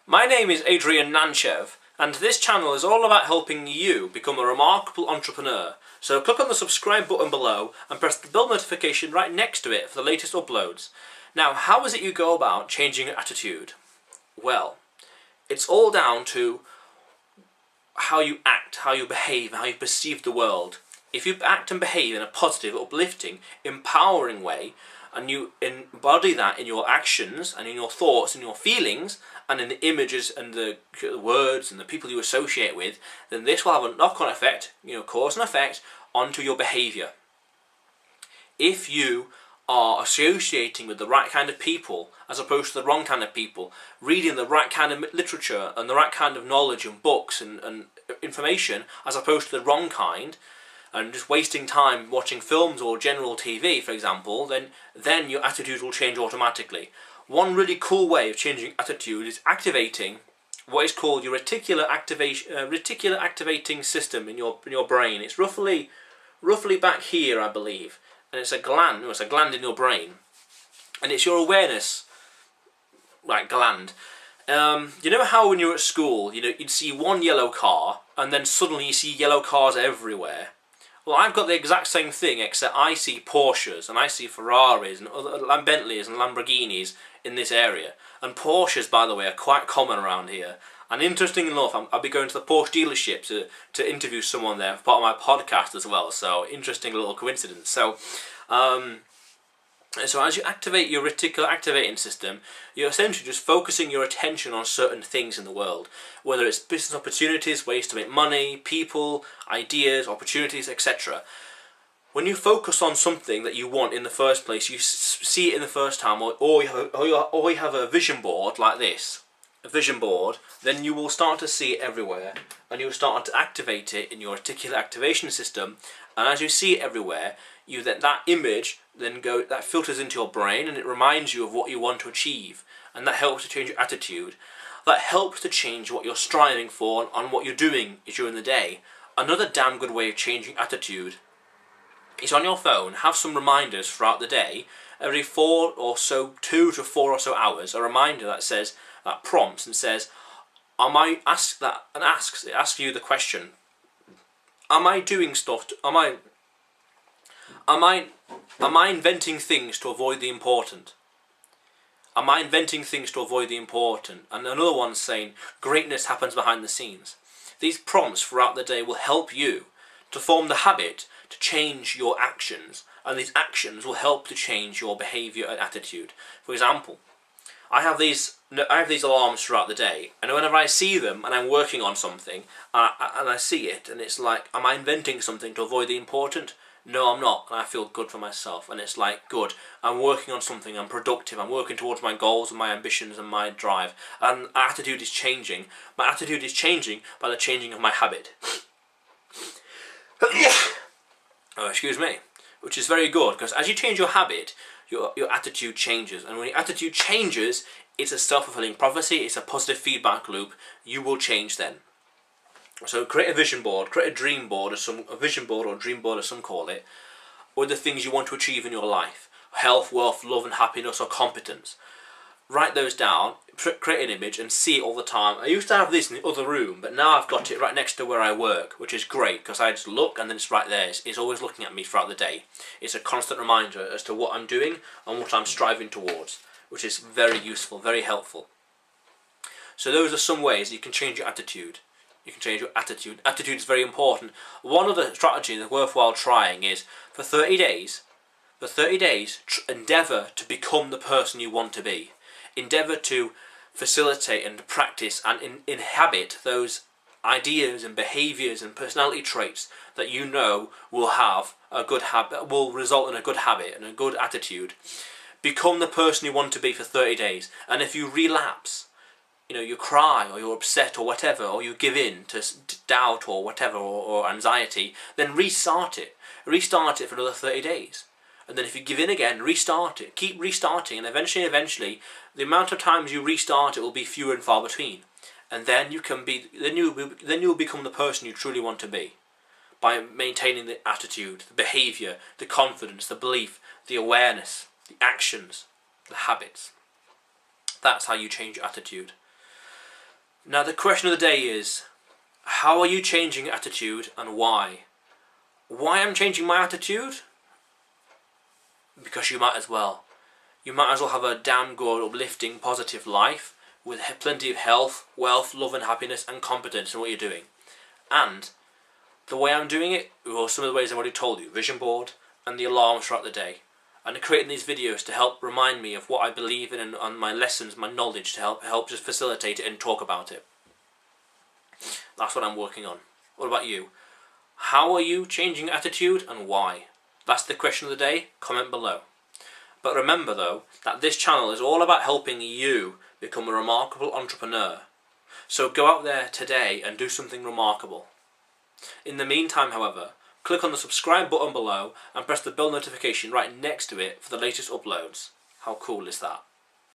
My name is Adrian Nantchev, and this channel is all about helping you become a remarkable entrepreneur. So click on the subscribe button below and press the bell notification right next to it for the latest uploads. Now, how is it you go about changing your attitude? Well, it's all down to how you act, how you behave, how you perceive the world. If you act and behave in a positive, uplifting, empowering way, and you embody that in your actions and in your thoughts and your feelings and in the images and the words and the people you associate with, then this will have a knock-on effect, cause and effect onto your behaviour. If you are associating with the right kind of people as opposed to the wrong kind of people, reading the right kind of literature and the right kind of knowledge and books and information as opposed to the wrong kind, and just wasting time watching films or general TV, for example, then your attitude will change automatically. One really cool way of changing attitude is activating what is called your reticular activating system in your brain. It's roughly back here, I believe, and it's a gland. It's a gland in your brain, and it's your awareness, gland. You know how when you're at school, you'd see one yellow car, and then suddenly you see yellow cars everywhere. Well, I've got the exact same thing, except I see Porsches and I see Ferraris and other Bentleys and Lamborghinis in this area. And Porsches, by the way, are quite common around here. And interesting enough, I'll be going to the Porsche dealership to interview someone there for part of my podcast as well. So, interesting little coincidence. So as you activate your reticular activating system, you're essentially just focusing your attention on certain things in the world, whether it's business opportunities, ways to make money, people, ideas, opportunities, etc. When you focus on something that you want in the first place, you see it in the first time, or you have a vision board like this, a vision board, then you will start to see it everywhere, and you'll start to activate it in your reticular activation system. And as you see it everywhere, that image that filters into your brain, and it reminds you of what you want to achieve, and that helps to change your attitude. That helps to change what you're striving for and what you're doing during the day. Another damn good way of changing attitude is on your phone. Have some reminders throughout the day. Every 2 to 4 or so hours, a reminder that prompts and says, it asks you the question: am I doing stuff? Am I inventing things to avoid the important? Am I inventing things to avoid the important? And another one's saying, greatness happens behind the scenes. These prompts throughout the day will help you to form the habit to change your actions, and these actions will help to change your behaviour and attitude. For example, I have these alarms throughout the day, and whenever I see them and I'm working on something, and I see it, and it's like, am I inventing something to avoid the important? No, I'm not, and I feel good for myself, and it's like, good, I'm working on something, I'm productive, I'm working towards my goals and my ambitions and my drive, and my attitude is changing. My attitude is changing by the changing of my habit. Oh, excuse me. Which is very good, because as you change your habit, your attitude changes, and when your attitude changes, it's a self-fulfilling prophecy, it's a positive feedback loop. You will change then. So create a vision board, create a dream board, a vision board or dream board as some call it, with the things you want to achieve in your life: health, wealth, love and happiness, or competence. Write those down, create an image and see it all the time. I used to have this in the other room, but now I've got it right next to where I work, which is great, because I just look and then it's right there. It's always looking at me throughout the day. It's a constant reminder as to what I'm doing and what I'm striving towards, which is very useful, very helpful. So those are some ways you can change your attitude. You can change your attitude. Attitude is very important. One other strategy that's worthwhile trying is for 30 days, endeavour to become the person you want to be. Endeavour to facilitate and practice and inhabit those ideas and behaviours and personality traits that you know will have a good habit, will result in a good habit and a good attitude. Become the person you want to be for 30 days. And if you relapse, you cry or you're upset or whatever, or you give in to doubt or whatever, or anxiety, then restart it. Restart it for another 30 days. And then if you give in again, restart it. Keep restarting, and eventually, the amount of times you restart it will be fewer and far between. And then you'll become the person you truly want to be, by maintaining the attitude, the behaviour, the confidence, the belief, the awareness, the actions, the habits. That's how you change your attitude. Now the question of the day is, how are you changing your attitude and why? Why I'm changing my attitude? Because you might as well. You might as well have a damn good, uplifting, positive life with plenty of health, wealth, love and happiness and competence in what you're doing. And the way I'm doing it, or some of the ways I've already told you, vision board and the alarms throughout the day. And creating these videos to help remind me of what I believe in and my lessons, my knowledge to help just facilitate it and talk about it. That's what I'm working on. What about you? How are you changing attitude and why? That's the question of the day. Comment below. But remember though, that this channel is all about helping you become a remarkable entrepreneur. So go out there today and do something remarkable. In the meantime, however, click on the subscribe button below and press the bell notification right next to it for the latest uploads. How cool is that?